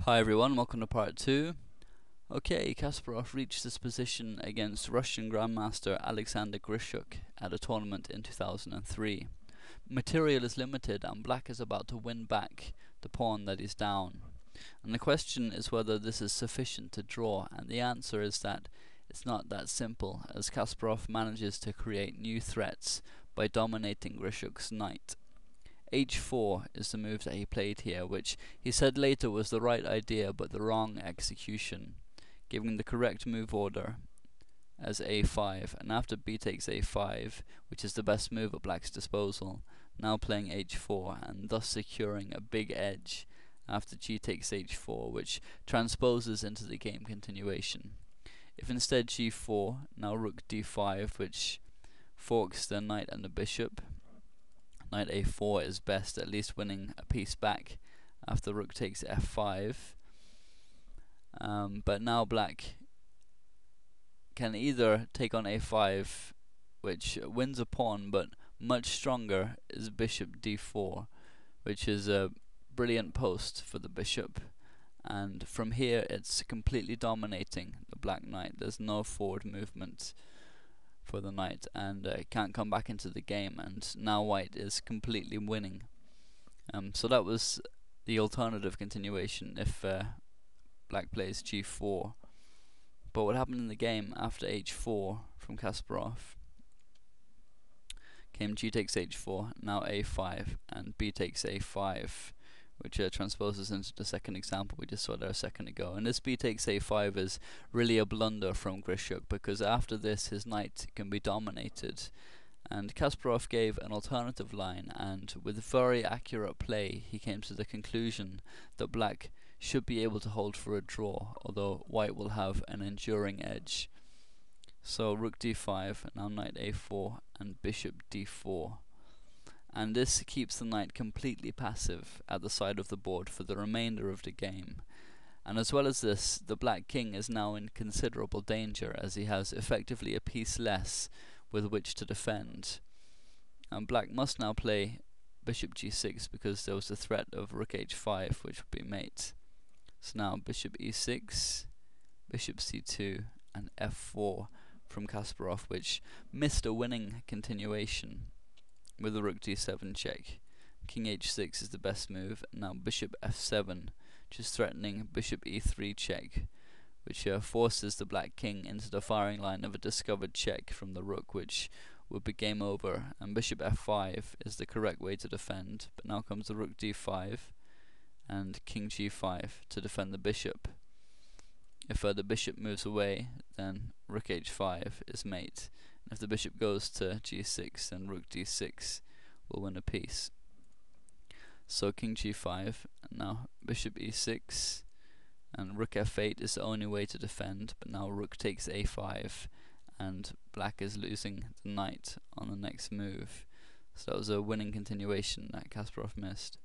Hi everyone, welcome to part 2. Okay, Kasparov reached this position against Russian Grandmaster Alexander Grishuk at a tournament in 2003. Material is limited and black is about to win back the pawn that is down. And the question is whether this is sufficient to draw, and the answer is that it's not that simple, as Kasparov manages to create new threats by dominating Grishuk's knight. H4 is the move that he played here, which he said later was the right idea but the wrong execution, giving the correct move order as A5, and after b takes A5, which is the best move at black's disposal, now playing H4 and thus securing a big edge after g takes H4, which transposes into the game continuation. If instead G4, now rook D5, which forks the knight and the bishop. Knight A4 is best, at least winning a piece back after rook takes F5. But now black can either take on A5, which wins a pawn, but much stronger is bishop D4, which is a brilliant post for the bishop. And from here it's completely dominating the black knight. There's no forward movement for the knight, and can't come back into the game, and now white is completely winning. So that was the alternative continuation if black plays G4. But what happened in the game after H4 from Kasparov came G takes H4, now A5, and B takes A5, which transposes into the second example we just saw there a second ago. And this b takes A5 is really a blunder from Grishuk, because after this his knight can be dominated, and Kasparov gave an alternative line, and with very accurate play he came to the conclusion that black should be able to hold for a draw, although white will have an enduring edge. So rook D5, now knight A4 and bishop D4. And this keeps the knight completely passive at the side of the board for the remainder of the game. And as well as this, the black king is now in considerable danger, as he has effectively a piece less with which to defend. And black must now play bishop G6, because there was the threat of rook H5, which would be mate. So now bishop E6, bishop C2 and F4 from Kasparov, which missed a winning continuation with the rook D7 check. King H6 is the best move. Now bishop F7, which is threatening bishop E3 check, which forces the black king into the firing line of a discovered check from the rook, which would be game over. And bishop F5 is the correct way to defend, but now comes the rook D5 and king G5 to defend the bishop. If the bishop moves away, then rook H5 is mate. And if the bishop goes to G6, then rook D6 will win a piece. So king G5, and now bishop E6, and rook F8 is the only way to defend, but now rook takes A5, and black is losing the knight on the next move. So that was a winning continuation that Kasparov missed,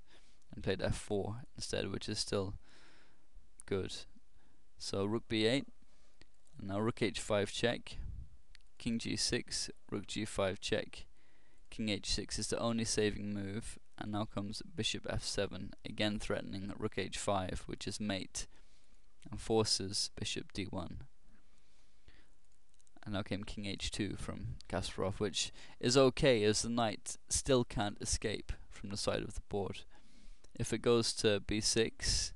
and played F4 instead, which is still good. So rook B8, and now rook H5 check, king G6, rook G5 check, king H6 is the only saving move, and now comes bishop F7, again threatening rook H5, which is mate, and forces bishop D1. And now came king H2 from Kasparov, which is okay, as the knight still can't escape from the side of the board. If it goes to B6,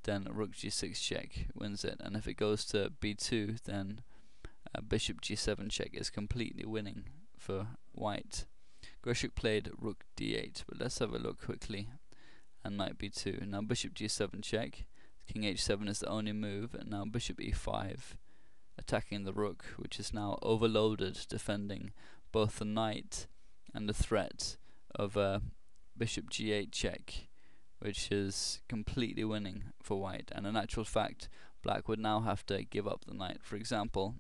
then rook G6 check wins it, and if it goes to B2, then bishop G7 check is completely winning for white. Grishuk played rook D8, but let's have a look quickly. And knight B2. Now bishop G7 check. King H7 is the only move, and now bishop E5, attacking the rook, which is now overloaded, defending both the knight and the threat of bishop G8 check, which is completely winning for white. And in actual fact, black would now have to give up the knight. For example,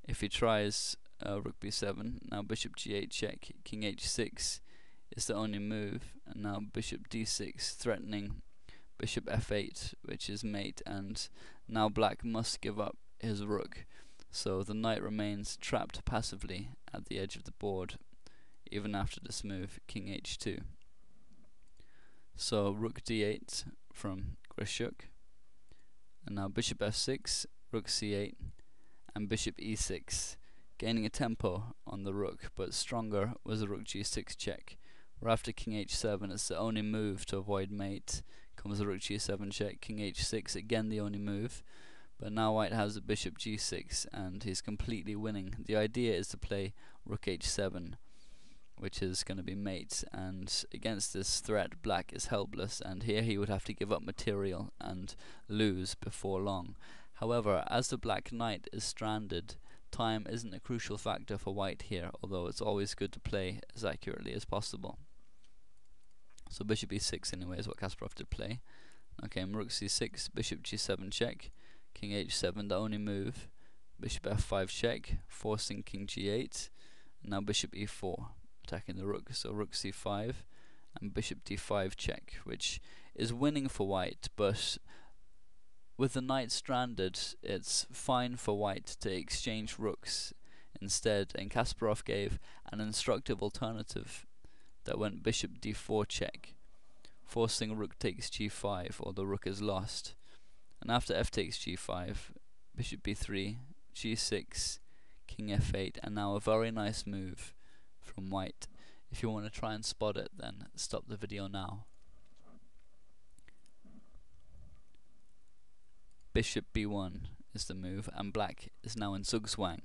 if he tries rook B7, now bishop G8 check, king H6 is the only move, and now bishop D6 threatening bishop F8, which is mate, and now black must give up his rook. So the knight remains trapped passively at the edge of the board, even after this move, king H2. So rook D8 from Grishuk, And now bishop f6, rook c8, and bishop e6, gaining a tempo on the rook, but stronger was the rook g6 check, where after king h7 it's the only move to avoid mate, comes the rook g7 check, king h6, again the only move, but now white has the bishop g6 and he's completely winning. The idea is to play rook h7, which is going to be mate, and against this threat black is helpless, and here he would have to give up material and lose before long. However, as the black knight is stranded, time isn't a crucial factor for white here, although it's always good to play as accurately as possible. So bishop e6 anyway is what Kasparov did play. Okay, rook c6, bishop g7 check, king h7 the only move, bishop f5 check, forcing king g8, now bishop e4, attacking the rook, so rook c5 and bishop d5 check, which is winning for white, but with the knight stranded it's fine for white to exchange rooks instead, and Kasparov gave an instructive alternative that went bishop d4 check, forcing rook takes g5 or the rook is lost, and after f takes g5, bishop b3, g6, king f8, and now a very nice move from white. If you want to try and spot it, then stop the video now. Bishop b1 is the move, and black is now in zugzwang.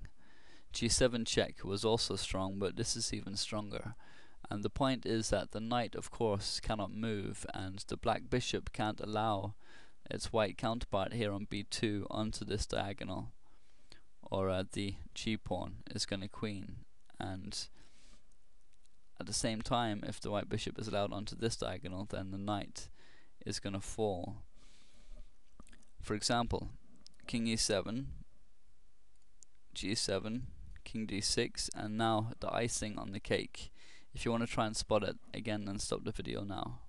g7 check was also strong, but this is even stronger. And the point is that the knight, of course, cannot move, and the black bishop can't allow its white counterpart here on b2 onto this diagonal, or the g-pawn is going to queen, and at the same time, if the white bishop is allowed onto this diagonal, then the knight is going to fall. For example, king e7, g7, king d6, and now the icing on the cake. If you want to try and spot it again, then stop the video now.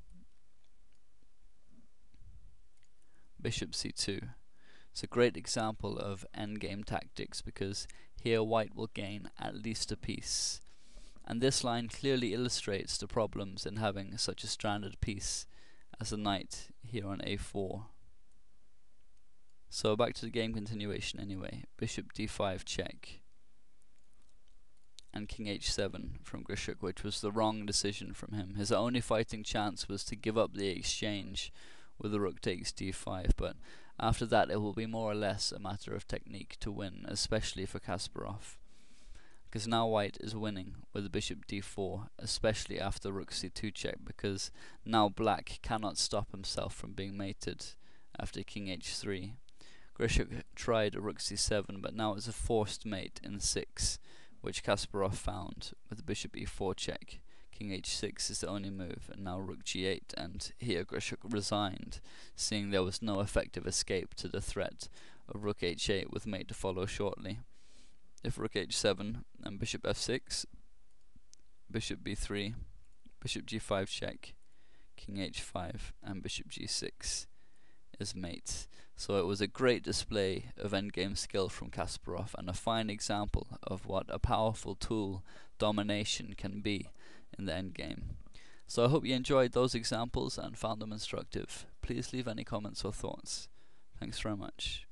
Bishop c2. It's a great example of endgame tactics, because here white will gain at least a piece. And this line clearly illustrates the problems in having such a stranded piece as the knight here on a4. So back to the game continuation anyway. Bishop d5 check, and king h7 from Grishuk, which was the wrong decision from him. His only fighting chance was to give up the exchange with the rook takes d5, but after that it will be more or less a matter of technique to win, especially for Kasparov, because now white is winning with bishop d4, especially after rook c2 check, because now black cannot stop himself from being mated after king h3. Grishuk tried rook c7, but now it's a forced mate in 6, which Kasparov found with bishop e4 check. King h6 is the only move, and now rook g8, and here Grishuk resigned, seeing there was no effective escape to the threat of rook h8 with mate to follow shortly. If rook h7 and bishop f6, bishop b3, bishop g5 check, king h5, and bishop g6 is mate. So it was a great display of endgame skill from Kasparov, and a fine example of what a powerful tool domination can be in the endgame. So I hope you enjoyed those examples and found them instructive. Please leave any comments or thoughts. Thanks very much.